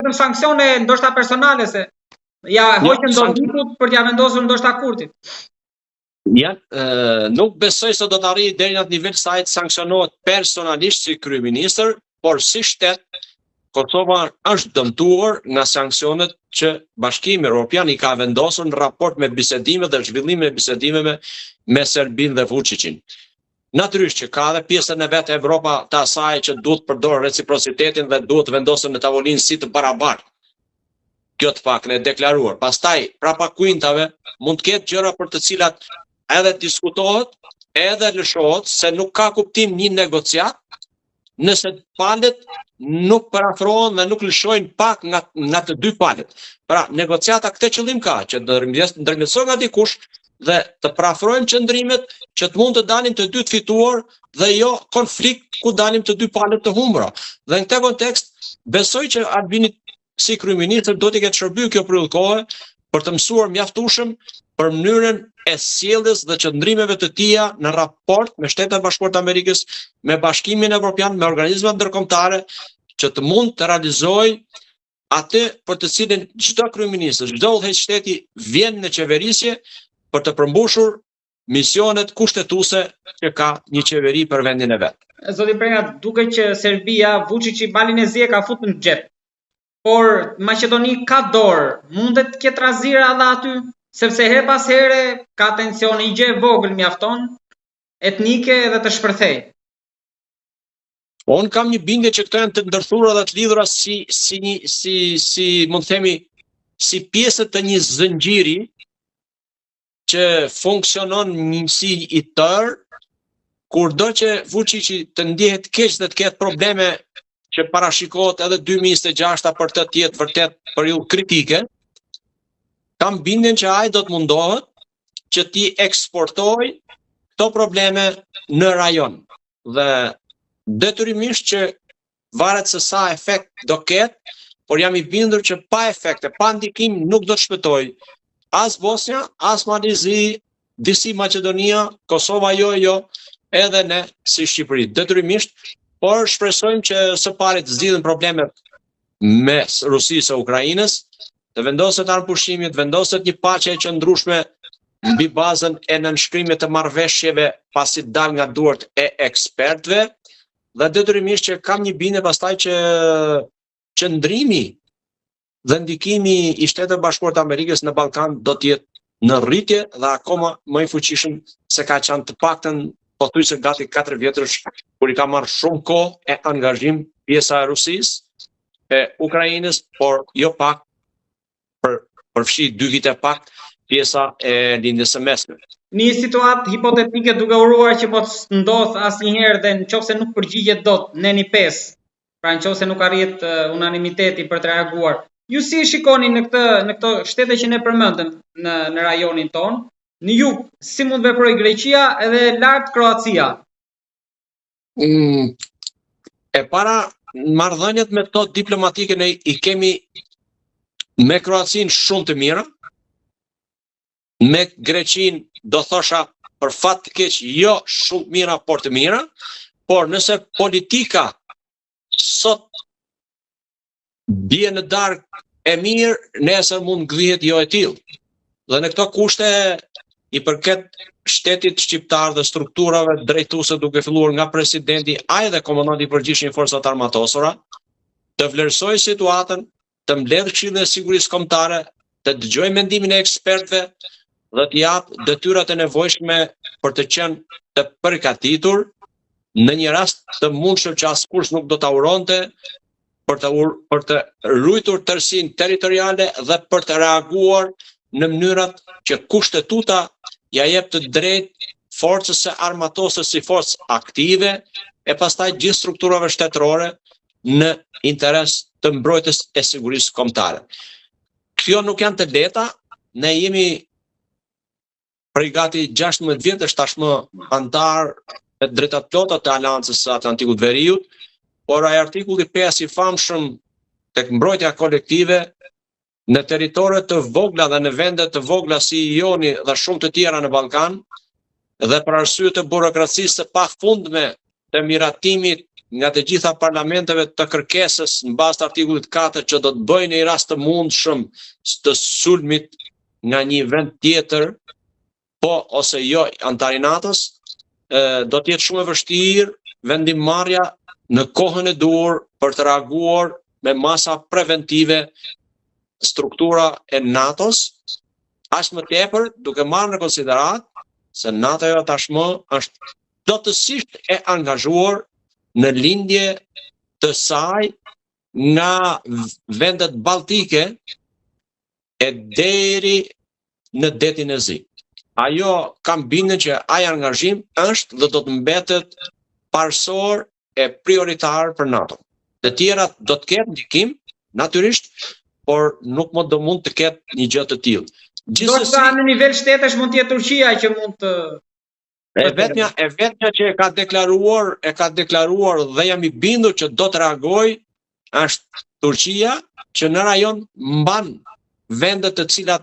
vetëm sanksione ndoshta personale se ja hoqën Dodikut për t'ia vendosur ndoshta Kurtit. Nuk besoj se do të arrijë deri në atë nivel sa ai të sanksionohet personalisht si kryeministër, por si shtet Kosova është dëmtuar nga sanksionet që Bashkimi Evropian i ka vendosur në raport me bisedimet dhe zhvillimin e bisedimeve me Serbinë dhe Vučićin. Natyrisht që ka edhe pjesën e vetë Evropa të asaj që duhet përdor reciprocitetin dhe duhet vendosën në tavolinë si të barabartë. Kjo të paktën e deklaruar. Pastaj, prapa kuintave, mund të ketë gjëra për të cilat edhe diskutohet, edhe lëshohet se nuk ka kuptim një negociat nëse palët nuk parafrohen dhe nuk lëshojnë pak nga të dy palët. Pra, negociata këtë qëllim ka, që ndërmjetësoj nga dikush dhe të parafrojnë qëndrimet që të mund të dalin të dy të fituar dhe jo konflikt ku dalin të dy palët të humbura. Dhe në këtë kontekst, besoj që Albini si kryeministër do t'i ketë shërbyer kjo prill kohë për të mësuar mjaftueshëm për mënyrën e sjelljes dhe qëndrimeve të tija në raport me Shtetet e Bashkuara të Amerikës, me Bashkimin Evropian, me organizmat ndërkombëtare, që të mund të realizojë atë për të cilin çdo kryeministër, çdo udhëheq shteti vjen në qeverisje për të përmbushur misionet kushtetuese që ka një qeveri për vendin e vet. Zoti Prenga, duket që Serbia, Vučići balin e zi e ka futur në xhep. Por Maqedoni ka dorë, mundet të ketë razira edhe aty, sepse her pas here ka tensione i gjë vogël mjafton, etnike dhe të shpërthej. Unë kam një bindje që këto janë të ndërthura dhe të lidhura si mund të themi, si pjesë të një zëngjiri që funksionon njësi i tërë, kur do që Vučići të ndihet keq dhe të ketë probleme që parashikohet edhe 2026 për të jetë vërtet periudhë kritike, kam bindjen që ai do të mundohet që ti eksportoj këto probleme në rajon. Dhe detyrimisht që varet se sa efekt do ketë, por jam i bindur që pa efekte, pa ndikim nuk do të shpëtoj as Bosnia, as Malizi, disi Maqedonia, Kosova jo, edhe ne si Shqipëri. Detyrimisht, por shpresojmë që së pari të zgjidhen problemet mes Rusisë e Ukrainës, të vendoset armëpushimi, të vendoset një paqe e qëndrueshme mbi bazën e nënshkrimit të marrëveshjeve pasi dal nga duart e ekspertëve, dhe detyrimisht që kam një bindje pastaj që qëndrimi dhe ndikimi i Shtetit Bashkuar të Amerikës në Ballkan do të jetë në rritje dhe akoma më i fuqishëm se ka qenë të paktën pothuajse gati 4 vjetësh, kur i ka marrë shumë kohë e angazhim pjesa e Rusisë, e Ukrainës, por jo pak përfshi 2 vite pak pjesa e lindjes së mesme. Një situatë hipotetike duke uruar që mos ndodh asnjëherë dhe nëse nuk përgjigjet dot neni 5, pra nëse nuk arrit unanimiteti për të reaguar. Ju si shikoni në këto shtete që ne përmendëm në rajonin ton? Në jug, si mund veproj Greqia edhe lart Kroacia? E para, marrëdhëniet me to diplomatike ne i kemi me Kroacinë shumë të mira, me Greqinë do thosha për fat të keq jo shumë të mira, por të mira, por nëse politika sot bie në darkë e mirë, nesër mund ngrihet jo e tillë. Dhe në këto kushte i përket shtetit shqiptar dhe strukturave drejtuese duke filluar nga presidenti, ai dhe komandanti i përgjithshëm i forcat armatosura, të vlerësoj situatën, të mbledh Këshillin e Sigurisë Kombëtare, të dëgjoj mendimin e ekspertëve dhe të jap detyrat e nevojshme për të qenë të përgatitur në një rast të mundshëm që askush nuk do ta uronte, për të ruajtur tërësinë territoriale dhe për të reaguar në mënyrat që kushtetuta ja jep të drejtë forcës së armatosës si forcë aktive e pastaj gjithë strukturave shtetërore në interes të mbrojtjes e sigurisë kombëtare. Kjo nuk janë të lehta, ne jemi prej gati 16 vjetësh tashmë antar e drejtat plota të Aleancës së Atlantikut Veriut, por ai artikulli 5 i famshëm tek mbrojtja kolektive në teritoret të vogla dhe në vende të vogla si Ioni dhe shumë të tjera në Ballkan, dhe për arsye të burokracisë së pafundme të miratimit nga të gjitha parlamenteve të kërkesës në bazë të artikullit 4 që do të bëjnë në rast të mundshëm të sulmit nga një vend tjetër, po ose jo antar i NATO-s, do të jetë shumë e vështirë vendimmarrja në kohën e duhur për të reaguar me masa preventive struktura e NATO-s, aq më tepër duke marrë në konsiderat se NATO tashmë është plotësisht e angazhuar në lindje të saj nga vendet baltike e deri në detin e Zi. Ajo kam bindjen që ai angazhim është dhe do të mbetet parësor e prioritar për NATO. Të tjerat do të ketë ndikim, natyrisht, por nuk më do mund të ketë një gjë të tillë. Gjithsesi, në nivel shtetesh mund të jetë Turqia që mund të e vetmja që e ka deklaruar dhe jam i bindur që do të reagoj është Turqia, që në rajon mban vendet të cilat